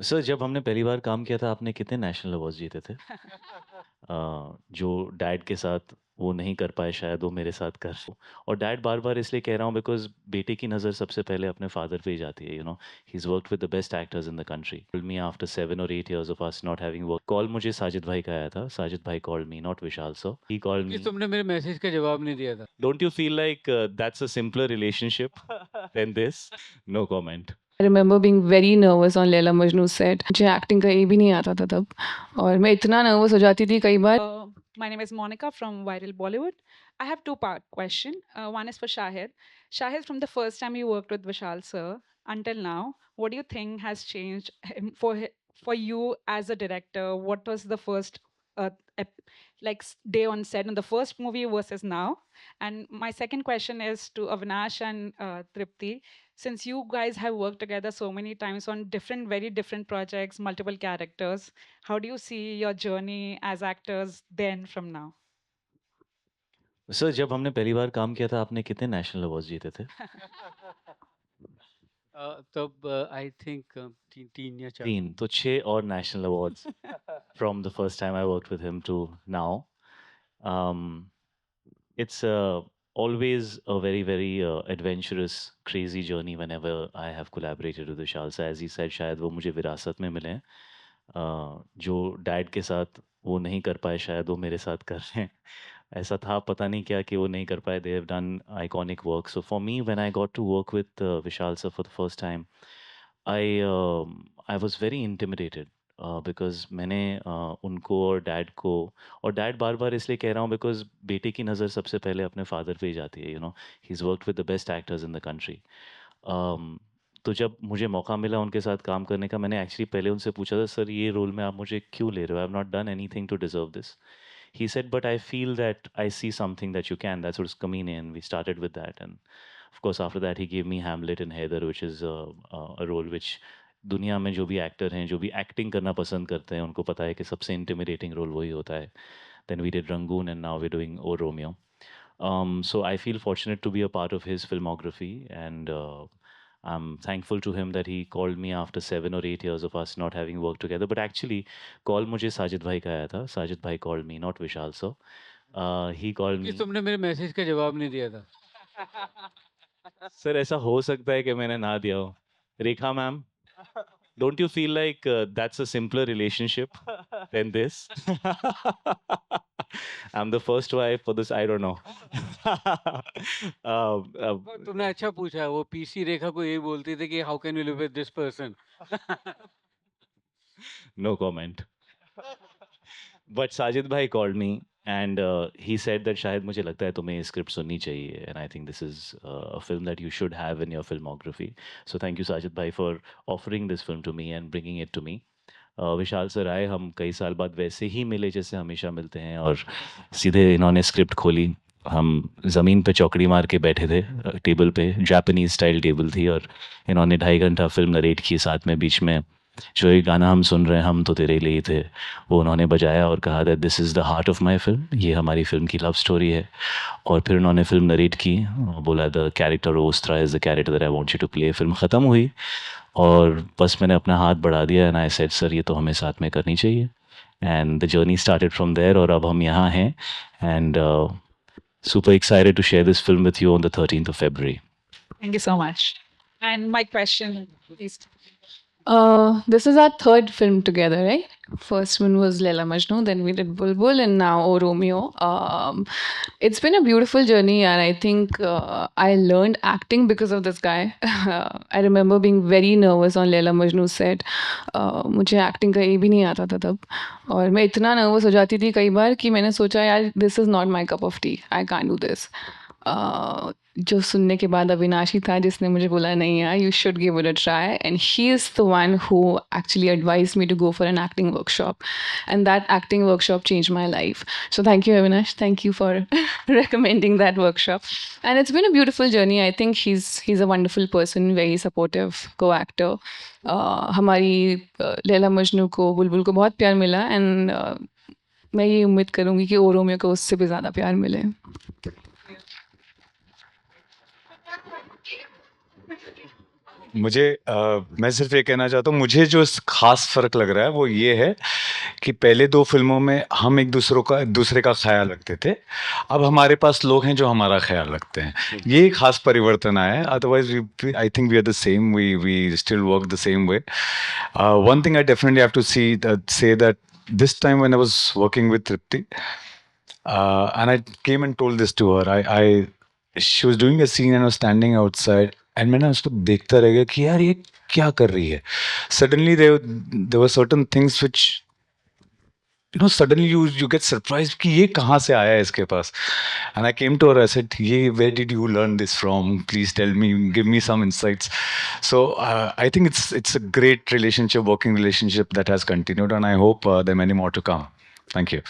Sir जब हमने पहली बार काम किया था आपने कितने नेशनल अवार्ड्स जीते थे? जो डैड के साथ वो नहीं कर पाए शायद वो मेरे साथ कर और डैड बार-बार इसलिए कह रहा हूँ बिकॉज़ बेटे की नज़र सबसे पहले अपने फादर पे ही जाती है, he is worked with the best actors in the country. Told me after 7 और 8 years of us not having work call मुझे साजिद भाई का आया था। साजिद भाई called me not Vishal sir. He called कि मी तुमने मेरे मैसेज का जवाब नहीं दिया था। Don't you feel like that's a simpler relationship than this? No comment. I remember being very nervous on Laila Majnu set. मुझे एक्टिंग का ये भी नहीं आता था तब, और मैं इतना नर्वस हो जाती थी कई बार। My name is Monica from Viral Bollywood. I have two-part question. One is for Shahid. Shahid, from the first time you worked with Vishal sir until now, what do you think has changed for you as a director? What was the first uh, day on set in the first movie versus now? And my second question is to Avinash and Tripti. Since you guys have worked together so many times on very different projects, multiple characters, how do you see your journey as actors then from now? Sir जब हमने पहली बार काम किया था आपने कितने national awards जीते थे? तब आई थिंक 3 या 4। 3 तो 6 और national awards from the first time I worked with him to now. Um, it's always a very, very adventurous, crazy journey whenever I have collaborated with Vishal. So as he said, शायद वो मुझे विरासत में मिले हैं। जो dad के साथ वो नहीं कर पाए शायद वो मेरे साथ कर रहे हैं। ऐसा था पता नहीं क्या कि वो नहीं कर पाए। They have done iconic work. So for me, when I got to work with Vishal sir for the first time, I was very intimidated because मैंने उनको और डैड बार-बार इसलिए कह रहा हूँ बिकॉज़ बेटे की नज़र सबसे पहले अपने फादर पे ही जाती है, he is worked with the best actors in the country. तो जब मुझे मौका मिला उनके साथ काम करने का मैंने एक्चुअली पहले उनसे पूछा था सर ये रोल में आप मुझे क्यों ले रहे हो? I have not done anything to deserve this. He said, "But I feel that I see something that you can." That's what's Kamine, and we started with that. And of course, after that, he gave me Hamlet and Heather, which is a role which दुनिया में जो भी actor हैं, जो भी acting करना पसंद करते हैं, उनको पता है कि सबसे इंटिमिडेटिंग रोल वही होता है। Then we did Rangoon, and now we're doing O Romeo. So I feel fortunate to be a part of his filmography, and I'm thankful to him that he called me after 7 or 8 years of us not having worked together. But actually, call मुझे साजिद भाई का आया था. साजिद भाई called me, not Vishal sir. He called कि me. तुमने मेरे message का जवाब नहीं दिया था। सर ऐसा हो सकता है कि मैंने ना दिया हो। रेखा ma'am, don't you feel like that's a simpler relationship than this? I'm the first wife for this. I don't know. तुमने अच्छा पूछा, वो पीसी रेखा को यही बोलती थी कि how can you live with this person. no comment. But Sajid bhai called me and he said that शायद मुझे लगता है तुम्हें ये स्क्रिप्ट सुननी चाहिए and I think this is a film that you should have in your filmography. So thank you Sajid bhai for offering this film to me and bringing it to me. Vishal sir आए हम कई साल बाद वैसे ही मिले जैसे हमेशा मिलते हैं और सीधे इन्होंने स्क्रिप्ट खोली हम ज़मीन पे चौकड़ी मार के बैठे थे टेबल पे जापानीज स्टाइल टेबल थी और इन्होंने 2.5 घंटा फिल्म नरेट की साथ में बीच में जो ये गाना हम सुन रहे हैं हम तो तेरे लिए ही थे वो उन्होंने बजाया और कहा that this is the heart of my film ये हमारी फिल्म की लव स्टोरी है और फिर उन्होंने फिल्म नरेट की बोला द कैरेक्टर ओस्त्रा is the character that I want you to play film ख़त्म हुई और बस मैंने अपना हाथ बढ़ा दिया एंड आई सेड सर ये तो हमें साथ में करनी चाहिए and the journey started from there और अब हम यहाँ हैं and super excited to share this film with you on the 13th of February. Thank you so much. And my question is, This is our third film together, right? First one was Laila Majnu, then we did Bulbul, and now O Romeo. It's been a beautiful journey, and I think I learned acting because of this guy. I remember being very nervous on Laila Majnu set. मुझे acting का ये भी नहीं आता था तब, और मैं इतना नर्वस हो जाती थी कई बार कि मैंने सोचा यार this is not my cup of T, I can't do this. जो सुनने के बाद अविनाश ही था जिसने मुझे बोला नहीं यार you should give it a try, and he is the one who actually advise me to go for an acting workshop, and that acting workshop change my life. So thank you Avinash, thank you for recommending that workshop, and it's been a beautiful journey. I think he's a wonderful person, very supportive co-actor. हमारी लैला मजनू को बुलबुल को बहुत प्यार मिला, and मैं ये उम्मीद करूँगी कि ओ रोमियो को उससे भी ज़्यादा प्यार मिले. मुझे मैं सिर्फ ये कहना चाहता हूँ, मुझे जो खास फर्क लग रहा है वो ये है कि पहले 2 फिल्मों में हम एक दूसरे का ख्याल रखते थे। अब हमारे पास लोग हैं जो हमारा ख्याल रखते हैं। ये एक खास परिवर्तन आया है। Otherwise I think we are the same, we still work the same way. One thing I definitely have to say that this time when I was working with Tripti, and I came and told this to her. She was doing a scene and was standing outside, and मैंने उसको देखता रह गया कि यार ये क्या कर रही है. Suddenly there were certain things which, you know, suddenly you get surprised कि ये कहाँ से आया है इसके पास. And I came to her, I said, where did you learn this from? Please tell me, give me some insights. So I think it's a great relationship, working relationship that has continued, and I hope there are many more to come. Thank you.